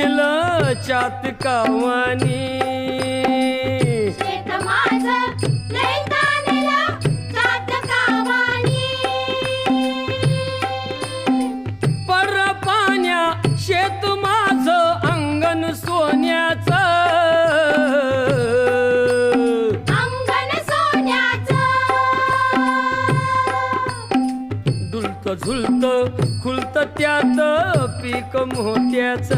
ताणलं चातकावानी शेत माझं लय ताणलं चातकावानी पर पाण्या शेत माझं अंगण सोन्याचं अंगण सोन्याचं डुलत झुलत खुलत त्यात पीक मोत्याचं